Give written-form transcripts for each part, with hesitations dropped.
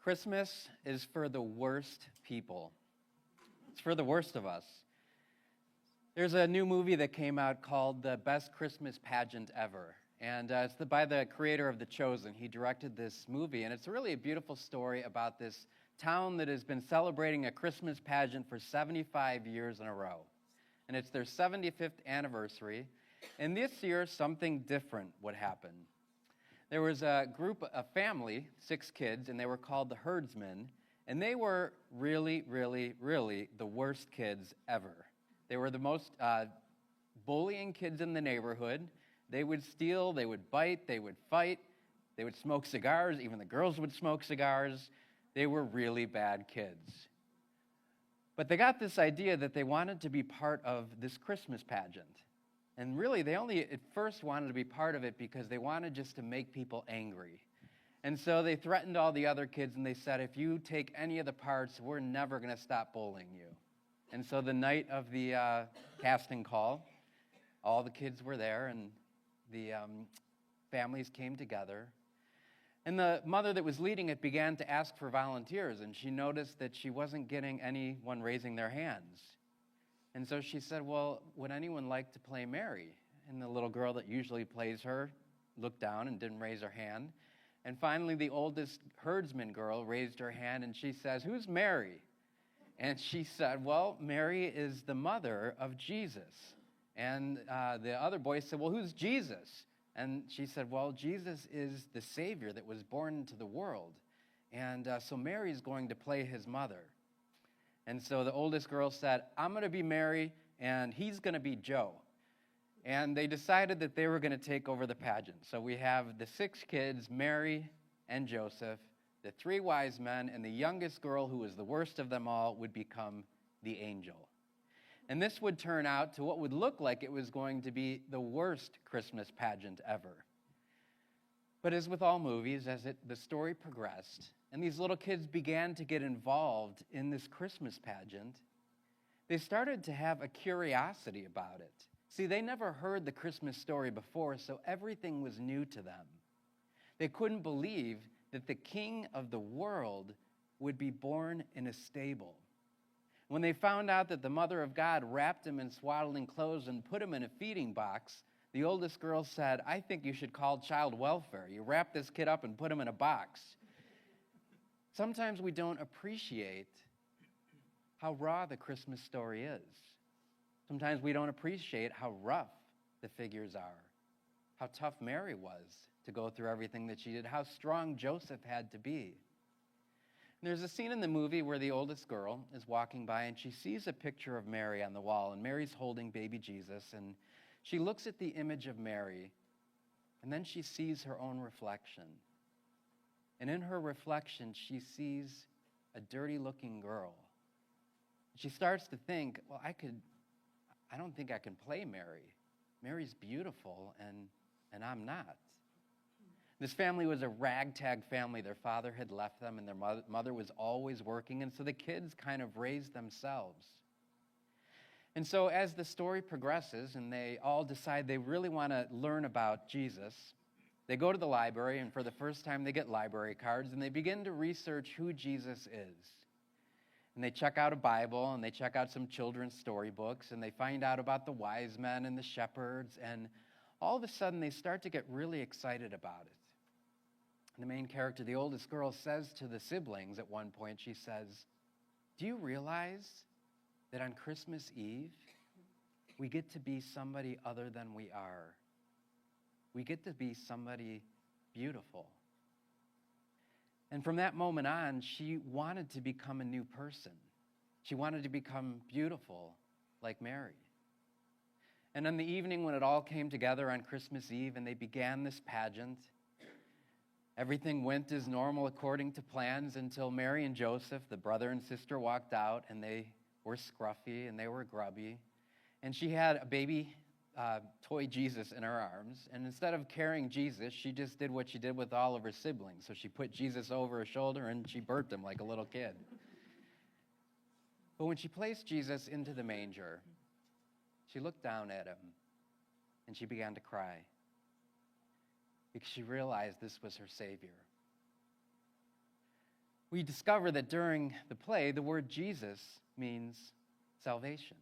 Christmas is for the worst people. It's for the worst of us. There's a new movie that came out called The Best Christmas Pageant Ever. And it's by the creator of The Chosen. He directed this movie, and it's really a beautiful story about this town that has been celebrating a Christmas pageant for 75 years in a row. And it's their 75th anniversary. And this year, something different would happen. There was a family, 6 kids, and they were called the herdsmen. And they were really, really, really the worst kids ever. They were the most bullying kids in the neighborhood. They would steal, they would bite, they would fight, they would smoke cigars. Even the girls would smoke cigars. They were really bad kids. But they got this idea that they wanted to be part of this Christmas pageant. And really, they only at first wanted to be part of it because they wanted just to make people angry. And so they threatened all the other kids, and they said, if you take any of the parts, we're never going to stop bullying you. And so the night of the casting call, all the kids were there, and the families came together. And the mother that was leading it began to ask for volunteers, and she noticed that she wasn't getting anyone raising their hands. And so she said, well, would anyone like to play Mary? And the little girl that usually plays her looked down and didn't raise her hand. And finally, the oldest herdsman girl raised her hand, and she says, who's Mary? And she said, well, Mary is the mother of Jesus. And the other boy said, well, who's Jesus? And she said, well, Jesus is the Savior that was born into the world. And so Mary's going to play his mother. And so the oldest girl said, I'm going to be Mary, and he's going to be Joe. And they decided that they were going to take over the pageant. So we have the 6 kids, Mary and Joseph, the 3 wise men, and the youngest girl, who was the worst of them all, would become the angel. And this would turn out to what would look like it was going to be the worst Christmas pageant ever. But as with all movies, the story progressed, and these little kids began to get involved in this Christmas pageant, they started to have a curiosity about it. See, they never heard the Christmas story before, so everything was new to them. They couldn't believe that the King of the world would be born in a stable. When they found out that the Mother of God wrapped him in swaddling clothes and put him in a feeding box, the oldest girl said, I think you should call child welfare. You wrap this kid up and put him in a box. Sometimes we don't appreciate how raw the Christmas story is. Sometimes we don't appreciate how rough the figures are, how tough Mary was to go through everything that she did, how strong Joseph had to be. And there's a scene in the movie where the oldest girl is walking by and she sees a picture of Mary on the wall, and Mary's holding baby Jesus, and she looks at the image of Mary, and then she sees her own reflection. And in her reflection, she sees a dirty-looking girl. She starts to think, well, I don't think I can play Mary. Mary's beautiful, and I'm not. This family was a ragtag family. Their father had left them, and their mother was always working, and so the kids kind of raised themselves. And so as the story progresses, and they all decide they really want to learn about Jesus, they go to the library, and for the first time they get library cards, and they begin to research who Jesus is. And they check out a Bible, and they check out some children's storybooks, and they find out about the wise men and the shepherds, and all of a sudden they start to get really excited about it. And the main character, the oldest girl, says to the siblings at one point, she says, do you realize that on Christmas Eve, we get to be somebody other than we are? We get to be somebody beautiful. And from that moment on, she wanted to become a new person. She wanted to become beautiful like Mary. And on the evening when it all came together on Christmas Eve and they began this pageant, everything went as normal according to plans until Mary and Joseph, the brother and sister, walked out, and they were scruffy and they were grubby. And she had a baby toy Jesus in her arms, and instead of carrying Jesus, she just did what she did with all of her siblings. So she put Jesus over her shoulder and she burped him like a little kid. But when she placed Jesus into the manger, she looked down at him and she began to cry because she realized this was her Savior. we discover that during the play, the word Jesus means salvation.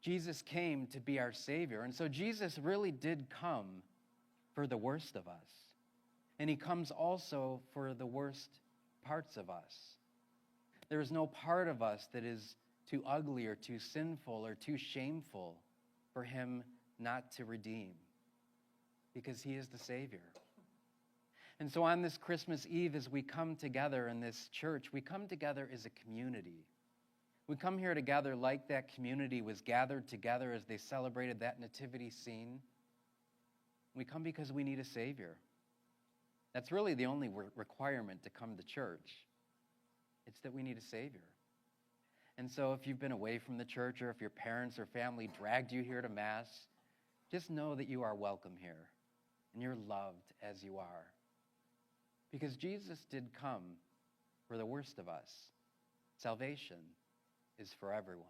Jesus came to be our Savior, and so Jesus really did come for the worst of us. And he comes also for the worst parts of us. There is no part of us that is too ugly or too sinful or too shameful for him not to redeem, because he is the Savior. And so on this Christmas Eve, as we come together in this church, we come together as a community. We come here together like that community was gathered together as they celebrated that nativity scene. We come because we need a Savior. That's really the only requirement to come to church. It's that we need a Savior. And so if you've been away from the church, or if your parents or family dragged you here to Mass, just know that you are welcome here and you're loved as you are. Because Jesus did come for the worst of us. Salvation is for everyone.